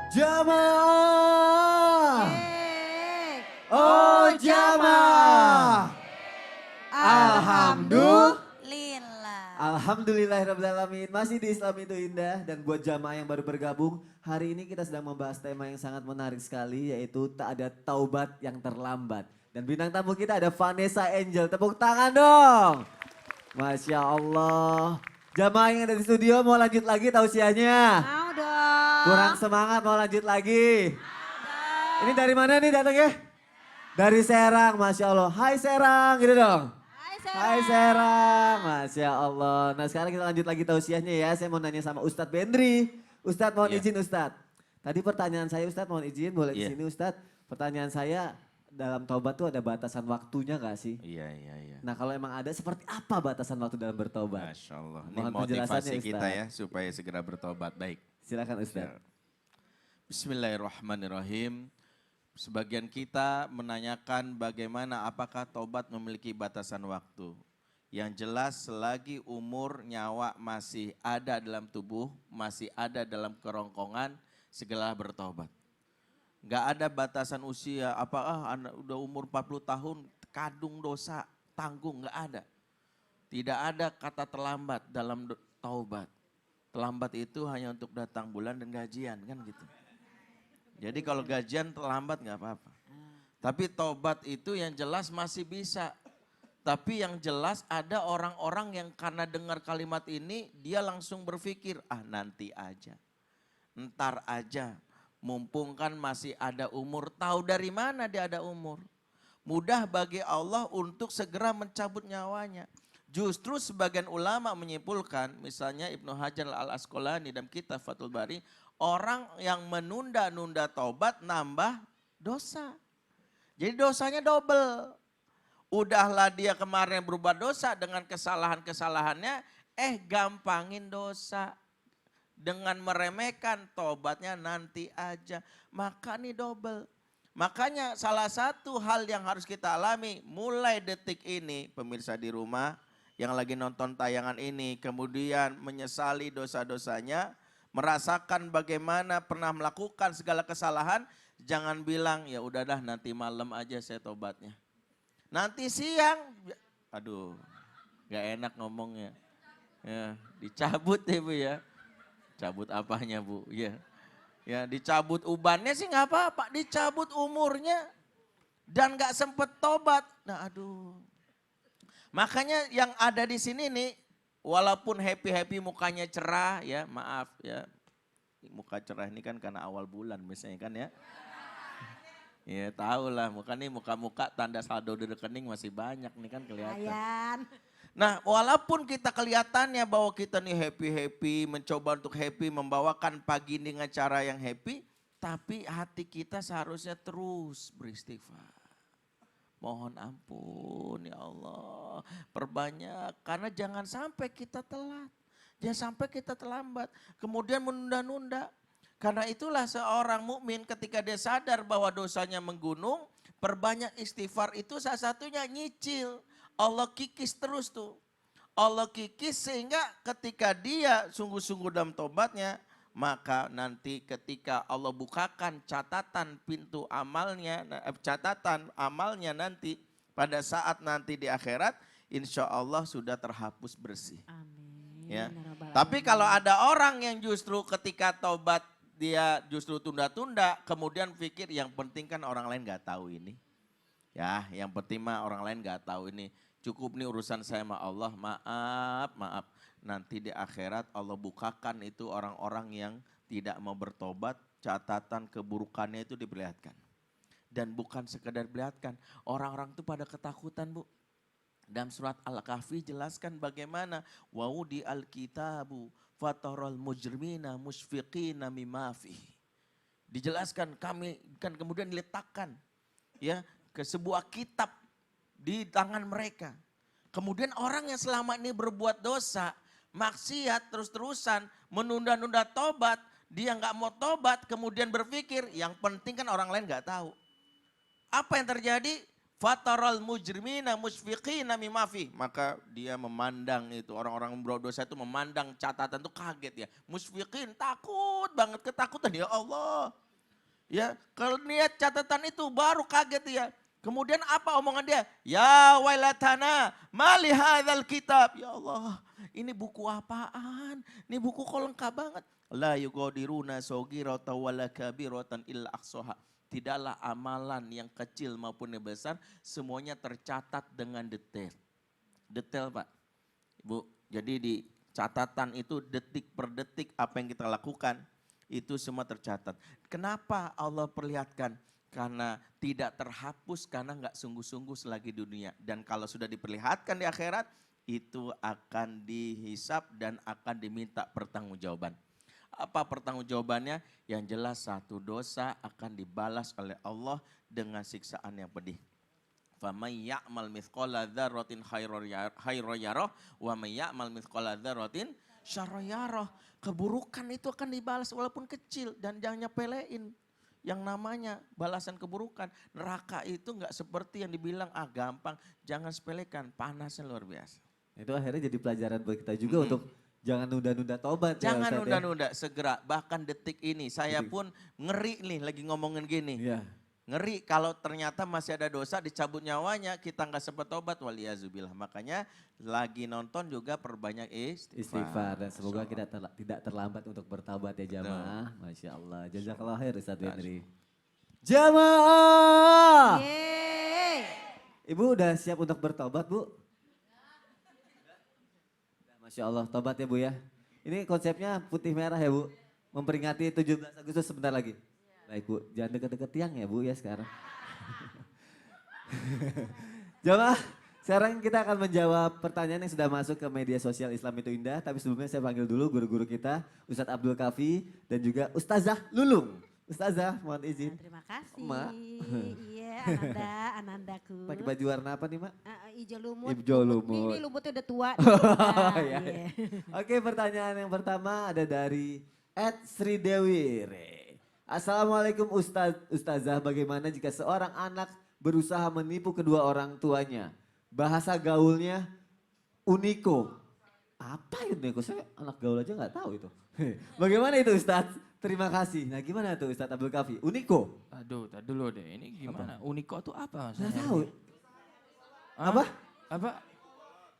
Jamaah. Yeay. Oh jamaah. Alhamdulillah. Alhamdulillahirrahmanirrahim. Masih di Islam itu indah. Dan buat jamaah yang baru bergabung, hari ini kita sedang membahas tema yang sangat menarik sekali, yaitu tak ada taubat yang terlambat. Dan bintang tamu kita ada Vanessa Angel. Tepuk tangan dong. Masya Allah. Jamaah yang ada di studio mau lanjut lagi tausiahnya? Mau dong. Kurang semangat mau lanjut lagi? Ini dari mana nih datangnya? Dari Serang, Masya Allah. Hai Serang, gitu dong. Hai Serang, Masya Allah. Nah sekarang kita lanjut lagi tausiahnya ya. Saya mau nanya sama Ustadz Bendri. Ustadz mohon izin Ustadz. Tadi pertanyaan saya Ustadz mohon izin boleh di sini Ustadz. Pertanyaan saya dalam taubat tuh ada batasan waktunya gak sih? Iya. Nah kalau emang ada seperti apa batasan waktu dalam bertobat? Masya Allah. Ini Mohon motivasi penjelasannya, kita Ustaz. ya supaya segera bertobat. Baik. Silakan Ustadz. Bismillahirrahmanirrahim. Sebagian kita menanyakan bagaimana apakah tobat memiliki batasan waktu. Yang jelas selagi umur nyawa masih ada dalam tubuh, masih ada dalam kerongkongan, segera bertobat. Gak ada batasan usia, anak udah umur 40 tahun, kadung dosa, tanggung, gak ada. Tidak ada kata terlambat dalam taubat. Terlambat itu hanya untuk datang bulan dan gajian, kan gitu. Jadi kalau gajian terlambat gak apa-apa. Tapi taubat itu yang jelas masih bisa. Tapi yang jelas ada orang-orang yang karena dengar kalimat ini, dia langsung berpikir, nanti aja, ntar aja. Mumpung kan masih ada umur, tahu dari mana dia ada umur. Mudah bagi Allah untuk segera mencabut nyawanya. Justru sebagian ulama menyimpulkan, misalnya Ibnu Hajar al-Asqalani dalam kitab Fathul Bari, orang yang menunda-nunda taubat nambah dosa. Jadi dosanya double. Udahlah dia kemarin berubah dosa dengan kesalahan-kesalahannya, gampangin dosa. Dengan meremehkan tobatnya nanti aja. Maka nih double. Makanya salah satu hal yang harus kita alami mulai detik ini pemirsa di rumah yang lagi nonton tayangan ini. Kemudian menyesali dosa-dosanya. Merasakan bagaimana pernah melakukan segala kesalahan. Jangan bilang ya udah dah nanti malam aja saya tobatnya. Nanti siang. Aduh gak enak ngomongnya. Ya, dicabut ya Bu ya. Cabut apanya Bu? Ya, dicabut ubannya sih nggak apa-apa, dicabut umurnya dan nggak sempet tobat. Nah, aduh. Makanya yang ada di sini nih, walaupun happy mukanya cerah ya, maaf ya, muka cerah ini kan karena awal bulan misalnya kan ya. Ya tahu lah, muka-muka tanda saldo di rekening masih banyak nih kan kelihatan. Nah walaupun kita kelihatannya bahwa kita nih happy, mencoba untuk happy, membawakan pagi ini dengan cara yang happy. Tapi hati kita seharusnya terus beristighfar. Mohon ampun ya Allah, perbanyak. Karena jangan sampai kita telat, jangan sampai kita terlambat. Kemudian menunda-nunda. Karena itulah seorang mukmin ketika dia sadar bahwa dosanya menggunung, perbanyak istighfar itu salah satunya nyicil. Allah kikis terus tuh. Allah kikis sehingga ketika dia sungguh-sungguh dalam tobatnya, maka nanti ketika Allah bukakan catatan pintu amalnya, catatan amalnya nanti pada saat nanti di akhirat, insya Allah sudah terhapus bersih. Amin. Ya. Tapi kalau ada orang yang justru ketika tobat dia justru tunda-tunda, kemudian pikir yang penting kan orang lain gak tahu ini. Ya, yang penting mah orang lain gak tahu ini. Cukup nih urusan saya sama Allah, maaf. Nanti di akhirat Allah bukakan itu orang-orang yang tidak mau bertobat, catatan keburukannya itu diperlihatkan. Dan bukan sekedar diperlihatkan, orang-orang itu pada ketakutan Bu. Dalam surat Al-Kahfi jelaskan bagaimana wa'udi al-kitabu fatarul mujrimina musfiqina mimma fihi. Dijelaskan kami kan kemudian diletakkan ya ke sebuah kitab di tangan mereka. Kemudian orang yang selama ini berbuat dosa, maksiat terus-terusan, menunda-nunda tobat, dia nggak mau tobat, kemudian berpikir yang penting kan orang lain nggak tahu. Apa yang terjadi? Fataral mujrimina musfiqina mimma fi. Maka dia memandang itu, orang-orang berdosa itu memandang catatan itu kaget ya. Musfiqin, takut banget, ketakutan ya Allah. Ya, kalau lihat catatan itu baru kaget ya. Kemudian apa omongan dia? Ya wailatana, mali hadzal kitab. Ya Allah, ini buku apaan? Ini buku kok lengkap banget. La yugadiruna saghiratan wala kabiratan illa ahsaha. Tidaklah amalan yang kecil maupun yang besar, semuanya tercatat dengan detail. Detail Pak, Ibu. Jadi di catatan itu detik per detik apa yang kita lakukan, itu semua tercatat. Kenapa Allah perlihatkan? Karena tidak terhapus, karena nggak sungguh-sungguh selagi dunia. Dan kalau sudah diperlihatkan di akhirat, itu akan dihisap dan akan diminta pertanggungjawaban. Apa pertanggungjawabannya? Yang jelas satu dosa akan dibalas oleh Allah dengan siksaan yang pedih. فَمَنْ يَعْمَلْ مِثْقَالَ ذَرَّةٍ خَيْرًا يَرَهُ وَمَنْ يَعْمَلْ مِثْقَالَ ذَرَّةٍ شَرًّا يَرَهُ. Keburukan itu akan dibalas walaupun kecil dan jangan nyepelein. Yang namanya balasan keburukan. Neraka itu enggak seperti yang dibilang gampang. Jangan sepelekan, panasnya luar biasa. Itu akhirnya jadi pelajaran buat kita juga untuk jangan nunda-nunda tobat. Jangan ya, Ustadz, nunda-nunda, segera. Bahkan detik ini saya pun ngeri nih lagi ngomongin gini. Ya. Ngeri kalau ternyata masih ada dosa dicabut nyawanya, kita nggak sempat tobat, waliyazubillah. Makanya lagi nonton juga perbanyak Istighfar dan semoga kita tidak terlambat untuk bertaubat ya jamaah. Masya Allah. Jazakallah khair Ustadz Henry. Jamaah. Yeay. Ibu udah siap untuk bertobat Bu? Masya Allah, tobat ya Bu ya. Ini konsepnya putih merah ya Bu. Memperingati 17 Agustus sebentar lagi. Baik Bu, jangan deket-deket tiang ya Bu ya sekarang. Jamaah, sekarang kita akan menjawab pertanyaan yang sudah masuk ke media sosial Islam itu Indah. Tapi sebelumnya saya panggil dulu guru-guru kita, Ustadz Abdul Kafi dan juga Ustazah Lulung. Ustazah, mohon izin. Terima kasih. Mak. Iya, Anandaku. Pakai baju warna apa nih Mak? Hijau lumut. Hijau lumut. Ini lumutnya udah tua. Iya, iya. Oke, pertanyaan yang pertama ada dari Sri Dewi. Assalamualaikum Ustazah, bagaimana jika seorang anak berusaha menipu kedua orang tuanya? Bahasa gaulnya uniko. Apa itu uniko? Saya anak gaul aja nggak tahu itu. Bagaimana itu Ustaz? Terima kasih. Nah gimana tuh Ustaz Abdul Kafi? Uniko? Aduh, tak dulu deh. Ini gimana? Uniko tuh apa maksudnya? Nggak tahu. Hah? Apa? Apa?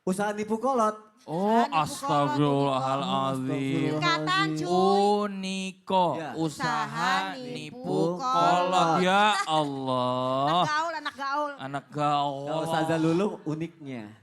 Usaha nipu kolot. Oh, nipu kolot, astagfirullahaladzim. Singkatan cuy. Uniko, Ya. Usaha nipu nipu kolot. kolot. Ya Allah. Anak gaul. Anak gaul. Kalau Ustazah Lulung uniknya.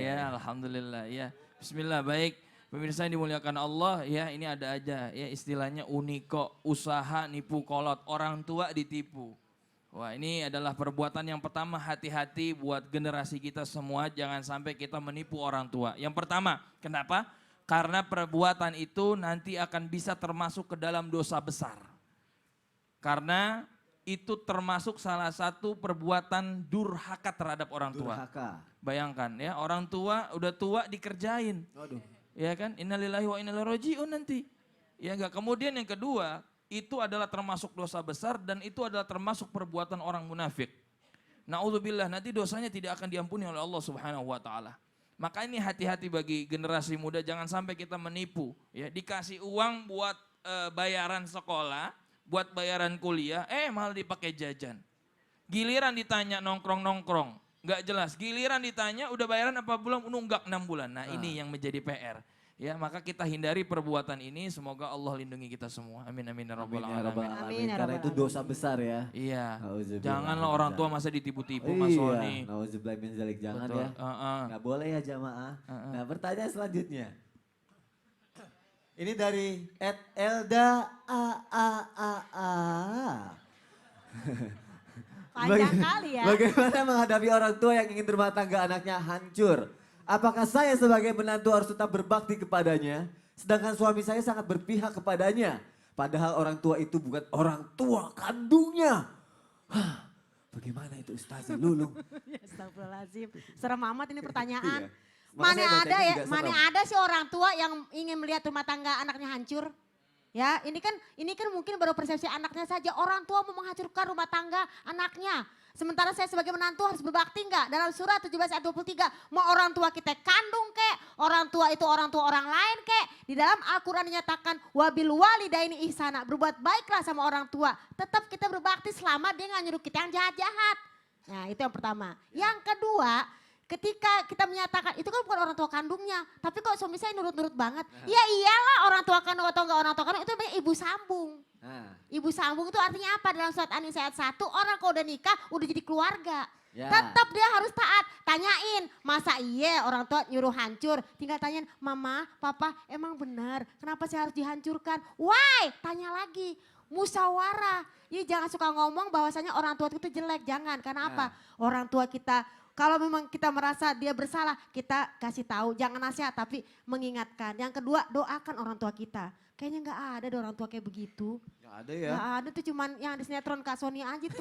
Ya, alhamdulillah ya. Bismillah, baik. Pemirsa yang dimuliakan Allah, ya ini ada aja ya istilahnya uniko, usaha nipu kolot, orang tua ditipu. Wah ini adalah perbuatan yang pertama, hati-hati buat generasi kita semua, jangan sampai kita menipu orang tua. Yang pertama, kenapa? Karena perbuatan itu nanti akan bisa termasuk ke dalam dosa besar. Karena itu termasuk salah satu perbuatan durhaka terhadap orang tua. Durhaka. Bayangkan ya, orang tua udah tua dikerjain. Waduh. Ya kan, innalillahi wa inna ilaihi raji'un nanti. Ya enggak, kemudian yang kedua, itu adalah termasuk dosa besar dan itu adalah termasuk perbuatan orang munafik. Na'udzubillah, nanti dosanya tidak akan diampuni oleh Allah Subhanahu wa taala. Maka ini hati-hati bagi generasi muda, jangan sampai kita menipu. Ya, dikasih uang buat bayaran sekolah, buat bayaran kuliah, malah dipakai jajan. Giliran ditanya nongkrong-nongkrong, nggak jelas. Giliran ditanya udah bayaran apa belum? Nunggak 6 bulan. Nah ini yang menjadi PR. Ya, maka kita hindari perbuatan ini, semoga Allah lindungi kita semua. Amin amin ya rabbal Amin ya rabbal alamin. alamin. Amin ya Karena rabbal itu dosa besar ya. Iya. Nauzubillah. Janganlah orang tua masa ditipu-tipu Mas Iya, Sony. nauzubillah min zalik, jangan Betul. ya. Nggak boleh ya jamaah. Nah pertanyaan selanjutnya. Ini dari Elda A. Panjang kali ya. Bagaimana menghadapi orang tua yang ingin rumah tangga anaknya hancur? Apakah saya sebagai menantu harus tetap berbakti kepadanya, sedangkan suami saya sangat berpihak kepadanya? Padahal orang tua itu bukan orang tua kandungnya. Hah, bagaimana itu Ustazah Lulung? Astagfirullahaladzim. Serem amat ini pertanyaan. Iya. Makanya Mana bacanya ada ya, juga mana serem. ada sih orang tua yang ingin melihat rumah tangga anaknya hancur? Ya, ini kan mungkin baru persepsi anaknya saja. Orang tua mau menghancurkan rumah tangga anaknya. Sementara saya sebagai menantu harus berbakti enggak? Dalam surah 17 ayat 23, mau orang tua kita kandung kek, orang tua itu orang tua orang lain kek. Di dalam Al-Quran dinyatakan, wabil walidaini ihsana, berbuat baiklah sama orang tua. Tetap kita berbakti selama dia nggak nyuruh kita yang jahat-jahat. Nah itu yang pertama. Yang kedua, ketika kita menyatakan itu kan bukan orang tua kandungnya, tapi kok suami saya nurut-nurut banget. Ya iyalah orang tua kandung atau enggak orang tua kandung itu namanya ibu sambung. Ibu sambung itu artinya apa? Dalam surat An-Nisa ayat 1, orang kalau udah nikah udah jadi keluarga. Ya. Tetap dia harus taat. Tanyain, masa iya orang tua nyuruh hancur? Tinggal tanyain, mama, papa emang benar kenapa saya harus dihancurkan? Why? Tanya lagi. Musyawarah. Jadi jangan suka ngomong bahwasanya orang tua itu jelek. Jangan, karena apa? Orang tua kita, kalau memang kita merasa dia bersalah, kita kasih tahu. Jangan nasihat tapi mengingatkan. Yang kedua, doakan orang tua kita. Kayaknya nggak ada orang tua kayak begitu. Gak ada ya. Nggak ada tuh cuman yang di sinetron Kak Sony aja tuh.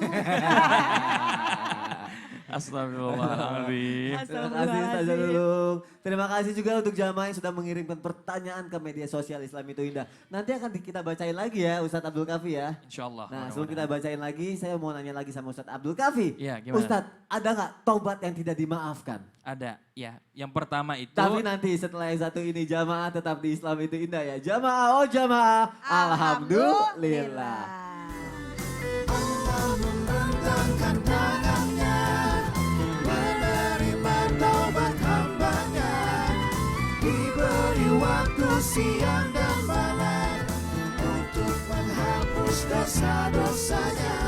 Astagfirullahaladzim. Terima kasih Ustazah Nurung. Terima kasih juga untuk jamaah yang sudah mengirimkan pertanyaan ke media sosial Islam itu Indah. Nanti akan kita bacain lagi ya Ustadz Abdul Kafi ya. Insyaallah. Nah sebelum kita bacain lagi, saya mau nanya lagi sama Ustadz Abdul Kafi. Iya, gimana? Ustadz, ada nggak taubat yang tidak dimaafkan? Ada, ya. Yang pertama itu. Tapi nanti setelah yang satu ini jamaah tetap di Islam itu Indah ya. Jamaah, oh jamaah. Alhamdulillah. Allah membentangkan tangannya, menerima taubat hambanya, diberi waktu siang dan malam untuk menghapus dosa-dosanya.